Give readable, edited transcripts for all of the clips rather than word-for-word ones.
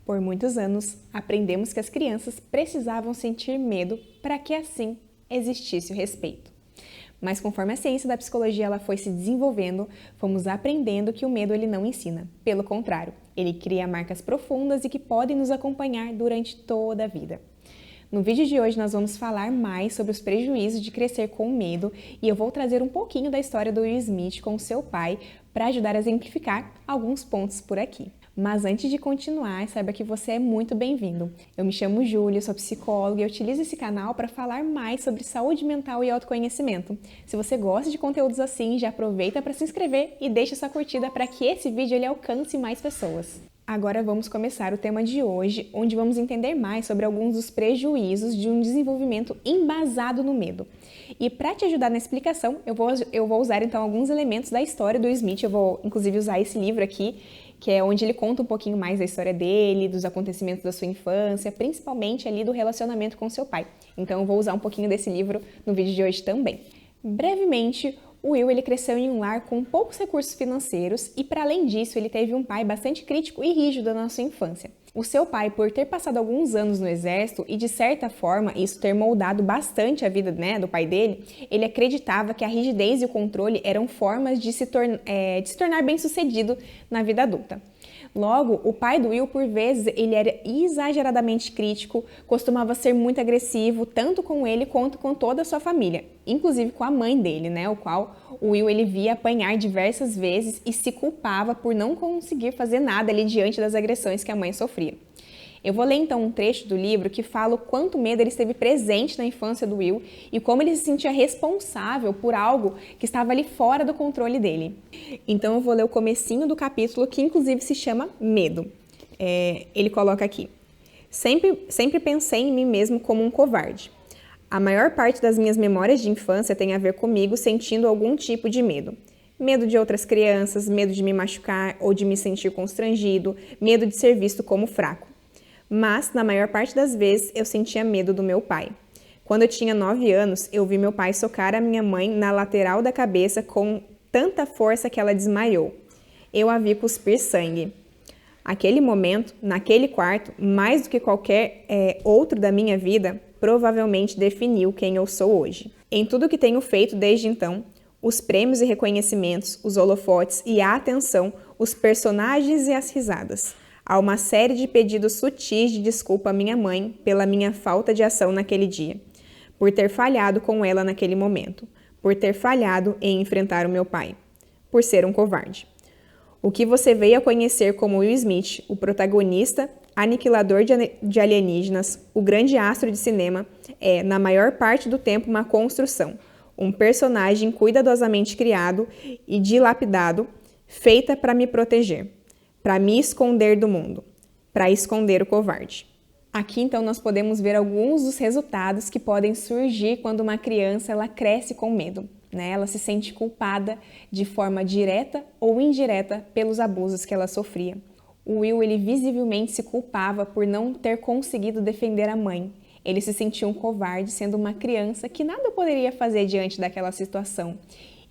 Por muitos anos, aprendemos que as crianças precisavam sentir medo para que assim existisse o respeito. Mas conforme a ciência da psicologia ela foi se desenvolvendo, fomos aprendendo que o medo ele não ensina. Pelo contrário, ele cria marcas profundas e que podem nos acompanhar durante toda a vida. No vídeo de hoje nós vamos falar mais sobre os prejuízos de crescer com medo e eu vou trazer um pouquinho da história do Will Smith com seu pai para ajudar a exemplificar alguns pontos por aqui. Mas antes de continuar, saiba que você é muito bem-vindo. Eu me chamo Júlia, sou psicóloga e eu utilizo esse canal para falar mais sobre saúde mental e autoconhecimento. Se você gosta de conteúdos assim, já aproveita para se inscrever e deixa sua curtida para que esse vídeo ele alcance mais pessoas. Agora vamos começar o tema de hoje, onde vamos entender mais sobre alguns dos prejuízos de um desenvolvimento embasado no medo. E para te ajudar na explicação, eu vou usar então alguns elementos da história do Smith, eu vou inclusive usar esse livro aqui, que é onde ele conta um pouquinho mais da história dele, dos acontecimentos da sua infância, principalmente ali do relacionamento com seu pai. Então eu vou usar um pouquinho desse livro no vídeo de hoje também. Brevemente, o Will ele cresceu em um lar com poucos recursos financeiros e, para além disso, ele teve um pai bastante crítico e rígido na sua infância. O seu pai, por ter passado alguns anos no exército e, de certa forma, isso ter moldado bastante a vida do pai dele, ele acreditava que a rigidez e o controle eram formas de se tornar bem-sucedido na vida adulta. Logo, o pai do Will, por vezes, ele era exageradamente crítico, costumava ser muito agressivo, tanto com ele quanto com toda a sua família, inclusive com a mãe dele, o qual o Will ele via apanhar diversas vezes e se culpava por não conseguir fazer nada ali diante das agressões que a mãe sofria. Eu vou ler então um trecho do livro que fala o quanto medo ele esteve presente na infância do Will e como ele se sentia responsável por algo que estava ali fora do controle dele. Então eu vou ler o comecinho do capítulo que inclusive se chama Medo. Ele coloca aqui: Sempre pensei em mim mesmo como um covarde. A maior parte das minhas memórias de infância tem a ver comigo sentindo algum tipo de medo. Medo de outras crianças, medo de me machucar ou de me sentir constrangido, medo de ser visto como fraco. Mas, na maior parte das vezes, eu sentia medo do meu pai. Quando eu tinha 9 anos, eu vi meu pai socar a minha mãe na lateral da cabeça com tanta força que ela desmaiou. Eu a vi cuspir sangue. Aquele momento, naquele quarto, mais do que qualquer outro da minha vida, provavelmente definiu quem eu sou hoje. Em tudo que tenho feito desde então, os prêmios e reconhecimentos, os holofotes e a atenção, os personagens e as risadas. Há uma série de pedidos sutis de desculpa à minha mãe pela minha falta de ação naquele dia, por ter falhado com ela naquele momento, por ter falhado em enfrentar o meu pai, por ser um covarde. O que você veio a conhecer como Will Smith, o protagonista, aniquilador de alienígenas, o grande astro de cinema, é, na maior parte do tempo, uma construção, um personagem cuidadosamente criado e dilapidado, feita para me proteger. Para me esconder do mundo, para esconder o covarde. Aqui, então, nós podemos ver alguns dos resultados que podem surgir quando uma criança ela cresce com medo. Ela se sente culpada de forma direta ou indireta pelos abusos que ela sofria. O Will, ele visivelmente se culpava por não ter conseguido defender a mãe. Ele se sentia um covarde sendo uma criança que nada poderia fazer diante daquela situação.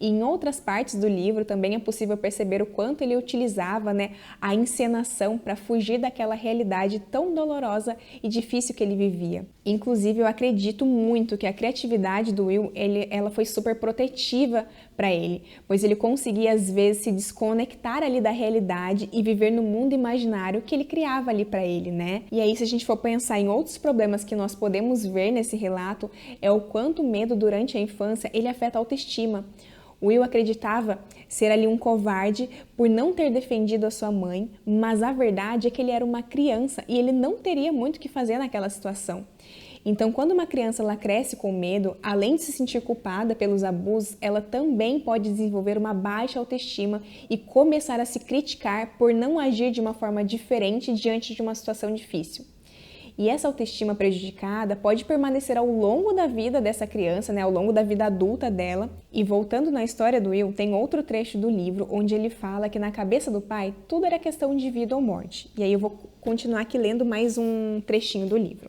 E em outras partes do livro também é possível perceber o quanto ele utilizava a encenação para fugir daquela realidade tão dolorosa e difícil que ele vivia. Inclusive, eu acredito muito que a criatividade do Will ela foi super protetiva para ele, pois ele conseguia às vezes se desconectar ali da realidade e viver no mundo imaginário que ele criava ali para ele, E aí, se a gente for pensar em outros problemas que nós podemos ver nesse relato, é o quanto o medo durante a infância ele afeta a autoestima. Will acreditava ser ali um covarde por não ter defendido a sua mãe, mas a verdade é que ele era uma criança e ele não teria muito o que fazer naquela situação. Então, quando uma criança ela cresce com medo, além de se sentir culpada pelos abusos, ela também pode desenvolver uma baixa autoestima e começar a se criticar por não agir de uma forma diferente diante de uma situação difícil. E essa autoestima prejudicada pode permanecer ao longo da vida dessa criança, ao longo da vida adulta dela. E voltando na história do Will, tem outro trecho do livro onde ele fala que na cabeça do pai tudo era questão de vida ou morte. E aí eu vou continuar aqui lendo mais um trechinho do livro.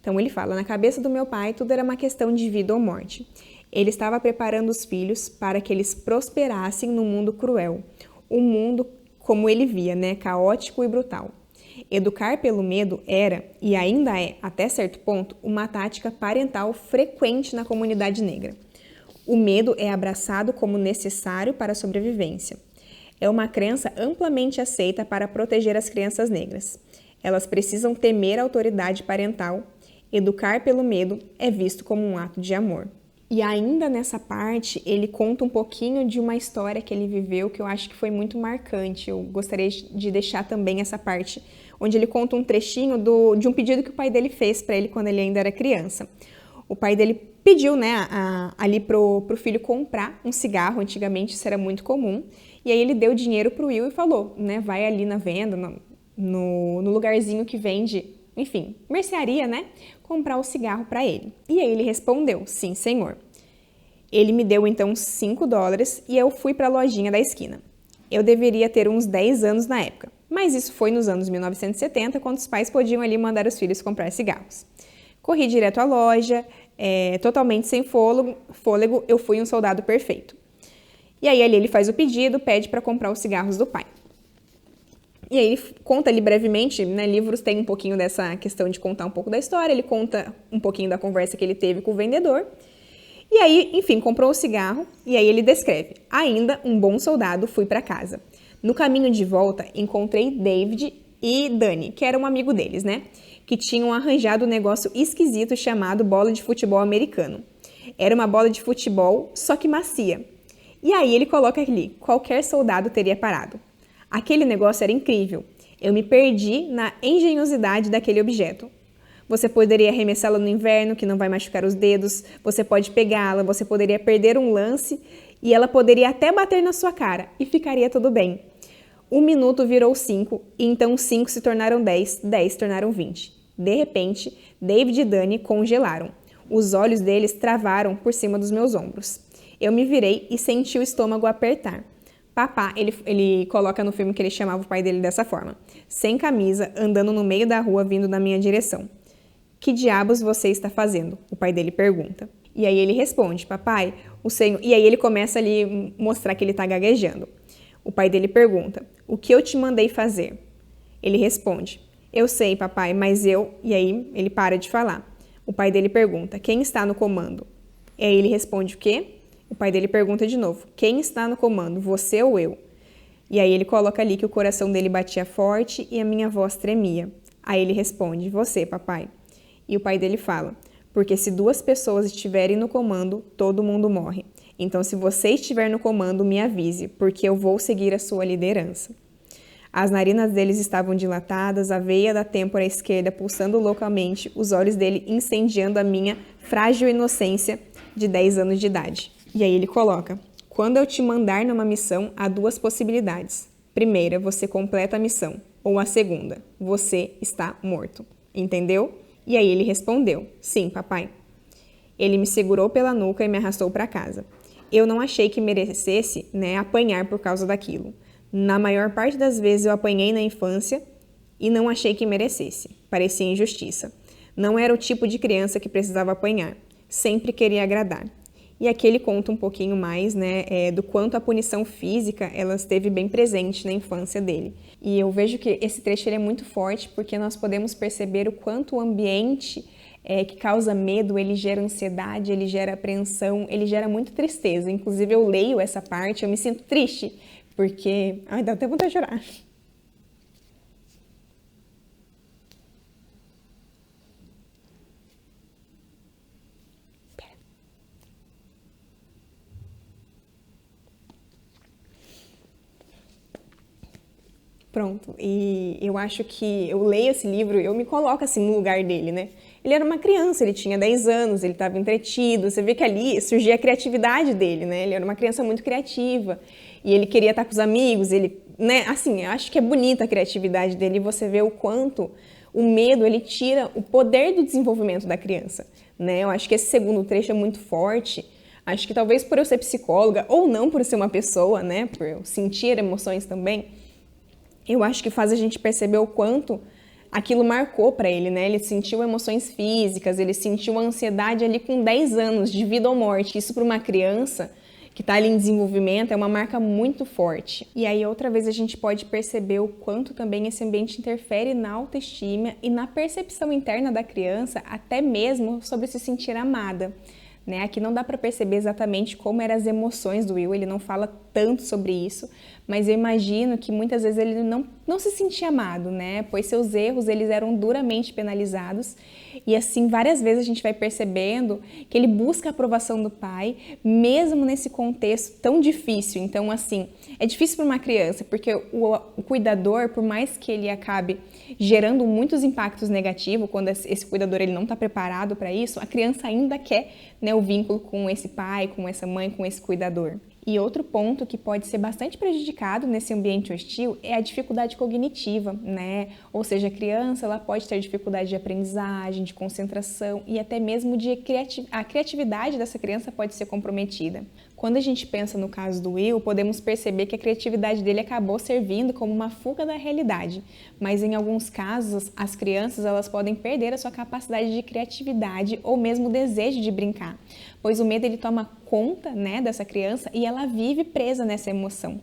Então ele fala: na cabeça do meu pai tudo era uma questão de vida ou morte. Ele estava preparando os filhos para que eles prosperassem no mundo cruel. Um mundo como ele via, caótico e brutal. Educar pelo medo era, e ainda é, até certo ponto, uma tática parental frequente na comunidade negra. O medo é abraçado como necessário para a sobrevivência. É uma crença amplamente aceita para proteger as crianças negras. Elas precisam temer a autoridade parental. Educar pelo medo é visto como um ato de amor. E ainda nessa parte, ele conta um pouquinho de uma história que ele viveu que eu acho que foi muito marcante. Eu gostaria de deixar também essa parte, onde ele conta um trechinho de um pedido que o pai dele fez para ele quando ele ainda era criança. O pai dele pediu, né, ali pro filho comprar um cigarro, antigamente isso era muito comum, e aí ele deu dinheiro pro Will e falou, né, vai ali na venda, no lugarzinho que vende, enfim, mercearia, né, comprar o cigarro para ele. E aí ele respondeu, sim, senhor. Ele me deu então $5 e eu fui para a lojinha da esquina. Eu deveria ter uns 10 anos na época, mas isso foi nos anos 1970, quando os pais podiam ali mandar os filhos comprar cigarros. Corri direto à loja, totalmente sem fôlego, eu fui um soldado perfeito. E aí ali ele faz o pedido, pede para comprar os cigarros do pai. E aí ele conta ali brevemente, né, livros têm um pouquinho dessa questão de contar um pouco da história, ele conta um pouquinho da conversa que ele teve com o vendedor. E aí, enfim, comprou o cigarro e aí ele descreve, ainda um bom soldado, fui para casa. No caminho de volta, encontrei David e Danny, que era um amigo deles, né? Que tinham arranjado um negócio esquisito chamado bola de futebol americano. Era uma bola de futebol, só que macia. E aí ele coloca ali, qualquer soldado teria parado. Aquele negócio era incrível. Eu me perdi na engenhosidade daquele objeto. Você poderia arremessá-la no inverno, que não vai machucar os dedos. Você pode pegá-la, você poderia perder um lance e ela poderia até bater na sua cara e ficaria tudo bem. 1 minuto virou 5 e então 5 se tornaram 10, 10 se tornaram 20. De repente, David e Danny congelaram. Os olhos deles travaram por cima dos meus ombros. Eu me virei e senti o estômago apertar. Papá, ele coloca no filme que ele chamava o pai dele dessa forma. Sem camisa, andando no meio da rua, vindo na minha direção. Que diabos você está fazendo? O pai dele pergunta. E aí ele responde, papai, o Senhor... E aí ele começa ali mostrar que ele está gaguejando. O pai dele pergunta, o que eu te mandei fazer? Ele responde, eu sei, papai, mas eu... E aí ele para de falar. O pai dele pergunta, quem está no comando? E aí ele responde o quê? O pai dele pergunta de novo, quem está no comando, você ou eu? E aí ele coloca ali que o coração dele batia forte e a minha voz tremia. Aí ele responde, você, papai. E o pai dele fala, porque se 2 pessoas estiverem no comando, todo mundo morre. Então, se você estiver no comando, me avise, porque eu vou seguir a sua liderança. As narinas deles estavam dilatadas, a veia da têmpora esquerda pulsando loucamente, os olhos dele incendiando a minha frágil inocência de 10 anos de idade. E aí ele coloca, quando eu te mandar numa missão, há 2 possibilidades. Primeira, você completa a missão. Ou a segunda, você está morto. Entendeu? E aí ele respondeu, sim, papai. Ele me segurou pela nuca e me arrastou para casa. Eu não achei que merecesse, apanhar por causa daquilo. Na maior parte das vezes eu apanhei na infância e não achei que merecesse. Parecia injustiça. Não era o tipo de criança que precisava apanhar. Sempre queria agradar. E aqui ele conta um pouquinho mais, do quanto a punição física ela esteve bem presente na infância dele. E eu vejo que esse trecho ele é muito forte porque nós podemos perceber o quanto o ambiente que causa medo, ele gera ansiedade, ele gera apreensão, ele gera muita tristeza. Inclusive eu leio essa parte, eu me sinto triste, porque... Ai, dá até vontade de chorar. Pronto, e eu acho que eu leio esse livro, eu me coloco assim no lugar dele, né? Ele era uma criança, ele tinha 10 anos, ele estava entretido, você vê que ali surgia a criatividade dele, né? Ele era uma criança muito criativa e ele queria estar com os amigos, ele, assim, eu acho que é bonita a criatividade dele e você vê o quanto o medo, ele tira o poder do desenvolvimento da criança, né? Eu acho que esse segundo trecho é muito forte, acho que talvez por eu ser psicóloga ou não por ser uma pessoa, né? Por eu sentir emoções também, eu acho que faz a gente perceber o quanto aquilo marcou para ele, né? Ele sentiu emoções físicas, ele sentiu a ansiedade ali com 10 anos de vida ou morte. Isso para uma criança que está ali em desenvolvimento, é uma marca muito forte. E aí outra vez a gente pode perceber o quanto também esse ambiente interfere na autoestima e na percepção interna da criança, até mesmo sobre se sentir amada. Né? Aqui não dá para perceber exatamente como eram as emoções do Will, ele não fala tanto sobre isso, mas eu imagino que muitas vezes ele não se sentia amado, né? Pois seus erros eles eram duramente penalizados e assim várias vezes a gente vai percebendo que ele busca a aprovação do pai, mesmo nesse contexto tão difícil. Então assim, é difícil para uma criança, porque o cuidador, por mais que ele acabe gerando muitos impactos negativos, quando esse cuidador ele não está preparado para isso, a criança ainda quer, né, o vínculo com esse pai, com essa mãe, com esse cuidador. E outro ponto que pode ser bastante prejudicado nesse ambiente hostil é a dificuldade cognitiva, né? Ou seja, a criança ela pode ter dificuldade de aprendizagem, de concentração e até mesmo a criatividade dessa criança pode ser comprometida. Quando a gente pensa no caso do Will, podemos perceber que a criatividade dele acabou servindo como uma fuga da realidade, mas em alguns casos as crianças elas podem perder a sua capacidade de criatividade ou mesmo o desejo de brincar, pois o medo ele toma conta, né, dessa criança e ela vive presa nessa emoção.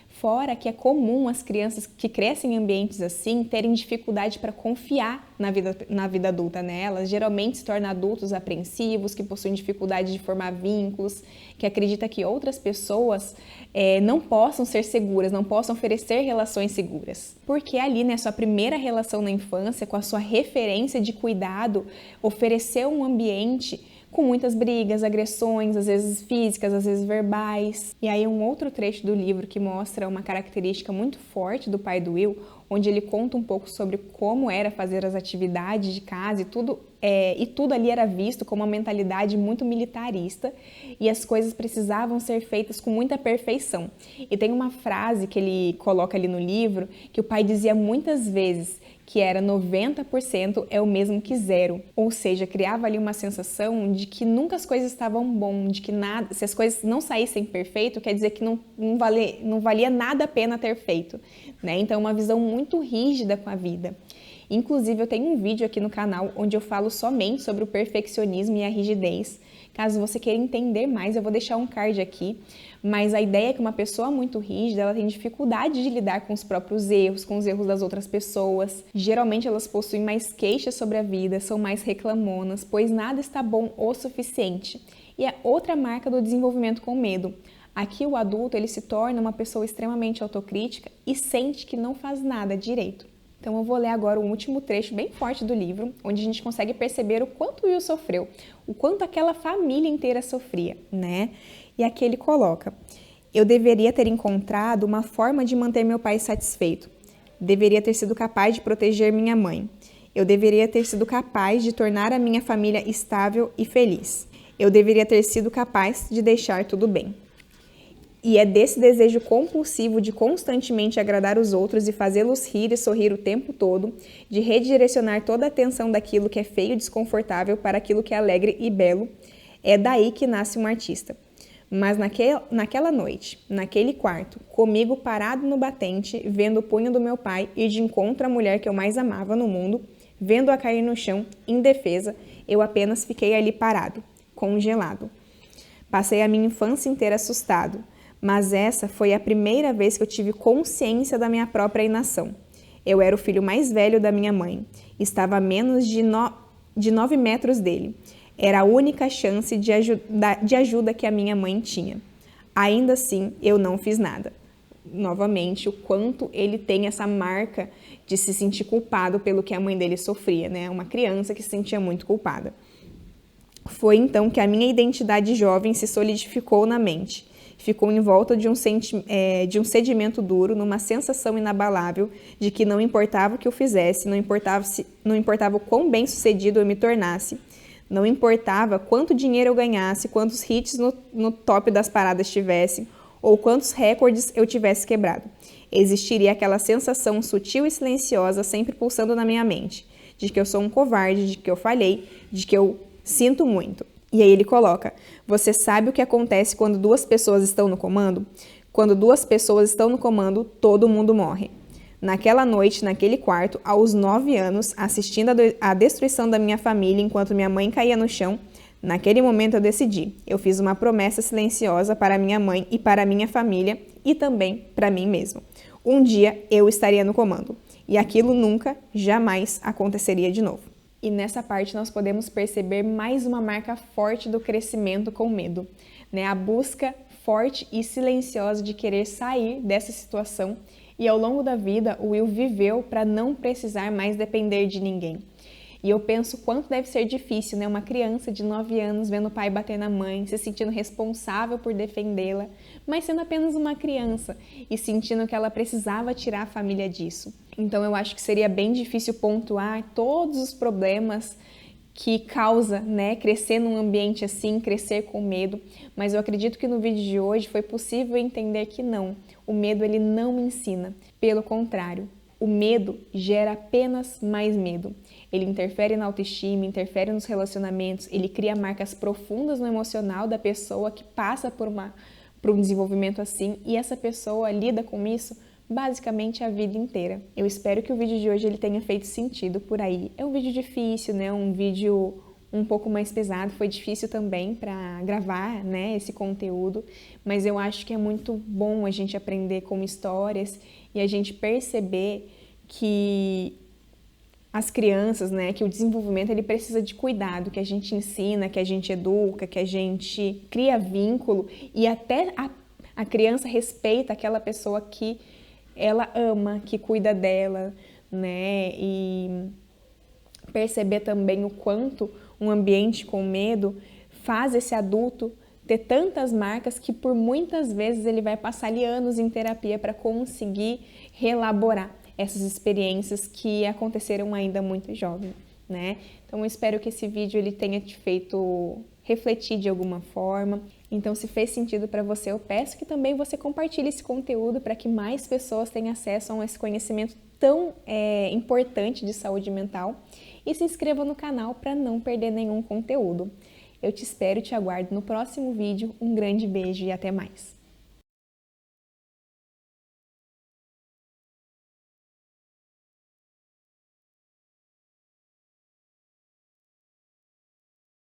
Fora que é comum as crianças que crescem em ambientes assim terem dificuldade para confiar na vida adulta, né? Elas geralmente se tornam adultos apreensivos, que possuem dificuldade de formar vínculos, que acreditam que outras pessoas não possam ser seguras, não possam oferecer relações seguras. Porque ali, né, sua primeira relação na infância, com a sua referência de cuidado, ofereceu um ambiente com muitas brigas, agressões, às vezes físicas, às vezes verbais. E aí um outro trecho do livro que mostra uma característica muito forte do pai do Will, onde ele conta um pouco sobre como era fazer as atividades de casa e tudo ali era visto como uma mentalidade muito militarista e as coisas precisavam ser feitas com muita perfeição. E tem uma frase que ele coloca ali no livro que o pai dizia muitas vezes, que era 90% é o mesmo que zero, ou seja, criava ali uma sensação de que nunca as coisas estavam bom, de que nada, se as coisas não saíssem perfeito, quer dizer que não valia nada a pena ter feito, né? Então, uma visão muito rígida com a vida. Inclusive, eu tenho um vídeo aqui no canal onde eu falo somente sobre o perfeccionismo e a rigidez. Caso você queira entender mais, eu vou deixar um card aqui. Mas a ideia é que uma pessoa muito rígida, ela tem dificuldade de lidar com os próprios erros, com os erros das outras pessoas. Geralmente elas possuem mais queixas sobre a vida, são mais reclamonas, pois nada está bom o suficiente. E é outra marca do desenvolvimento com medo. Aqui o adulto ele se torna uma pessoa extremamente autocrítica e sente que não faz nada direito. Então eu vou ler agora um último trecho bem forte do livro, onde a gente consegue perceber o quanto o Will sofreu, o quanto aquela família inteira sofria, né? E aqui ele coloca: eu deveria ter encontrado uma forma de manter meu pai satisfeito. Deveria ter sido capaz de proteger minha mãe. Eu deveria ter sido capaz de tornar a minha família estável e feliz. Eu deveria ter sido capaz de deixar tudo bem. E é desse desejo compulsivo de constantemente agradar os outros e fazê-los rir e sorrir o tempo todo, de redirecionar toda a atenção daquilo que é feio e desconfortável para aquilo que é alegre e belo, é daí que nasce um artista. Mas naquela noite, naquele quarto, comigo parado no batente, vendo o punho do meu pai ir de encontro à mulher que eu mais amava no mundo, vendo-a cair no chão, indefesa, eu apenas fiquei ali parado, congelado. Passei a minha infância inteira assustado, mas essa foi a primeira vez que eu tive consciência da minha própria inação. Eu era o filho mais velho da minha mãe, estava a menos de 9 metros dele. Era a única chance de ajuda que a minha mãe tinha. Ainda assim, eu não fiz nada. Novamente, o quanto ele tem essa marca de se sentir culpado pelo que a mãe dele sofria, né? Uma criança que se sentia muito culpada. Foi então que a minha identidade jovem se solidificou na mente. Ficou em volta de um sedimento duro, numa sensação inabalável de que não importava o que eu fizesse, não importava o quão bem sucedido eu me tornasse, não importava quanto dinheiro eu ganhasse, quantos hits no top das paradas tivesse, ou quantos recordes eu tivesse quebrado. Existiria aquela sensação sutil e silenciosa sempre pulsando na minha mente, de que eu sou um covarde, de que eu falhei, de que eu sinto muito. E aí ele coloca: você sabe o que acontece quando 2 pessoas estão no comando? Quando 2 pessoas estão no comando, todo mundo morre. Naquela noite, naquele quarto, aos 9 anos, assistindo à destruição da minha família enquanto minha mãe caía no chão, Naquele momento eu decidi, eu fiz uma promessa silenciosa para minha mãe e para minha família e também para mim mesmo. Um dia eu estaria no comando e aquilo nunca, jamais aconteceria de novo. E nessa parte nós podemos perceber mais uma marca forte do crescimento com medo, né? A busca forte e silenciosa de querer sair dessa situação. E ao longo da vida, o Will viveu para não precisar mais depender de ninguém. E eu penso quanto deve ser difícil, né? Uma criança de 9 anos vendo o pai bater na mãe, se sentindo responsável por defendê-la, mas sendo apenas uma criança e sentindo que ela precisava tirar a família disso. Então eu acho que seria bem difícil pontuar todos os problemas que causa, né, crescer num ambiente assim, crescer com medo, mas eu acredito que no vídeo de hoje foi possível entender que não, o medo ele não ensina, pelo contrário, o medo gera apenas mais medo. Ele interfere na autoestima, interfere nos relacionamentos, ele cria marcas profundas no emocional da pessoa que passa por um desenvolvimento assim e essa pessoa lida com isso basicamente a vida inteira. Eu espero que o vídeo de hoje ele tenha feito sentido por aí. É um vídeo difícil, né? Um vídeo um pouco mais pesado, foi difícil também para gravar, né, esse conteúdo, mas eu acho que é muito bom a gente aprender com histórias e a gente perceber que as crianças, né, que o desenvolvimento ele precisa de cuidado, que a gente ensina, que a gente educa, que a gente cria vínculo e até a criança respeita aquela pessoa que ela ama, que cuida dela, né, e perceber também o quanto um ambiente com medo faz esse adulto ter tantas marcas que por muitas vezes ele vai passar ali anos em terapia para conseguir reelaborar essas experiências que aconteceram ainda muito jovem, né? Então eu espero que esse vídeo ele tenha te feito refletir de alguma forma. Então se fez sentido para você, eu peço que também você compartilhe esse conteúdo para que mais pessoas tenham acesso a esse conhecimento tão importante de saúde mental e se inscreva no canal para não perder nenhum conteúdo. Eu te espero e te aguardo no próximo vídeo. Um grande beijo e até mais!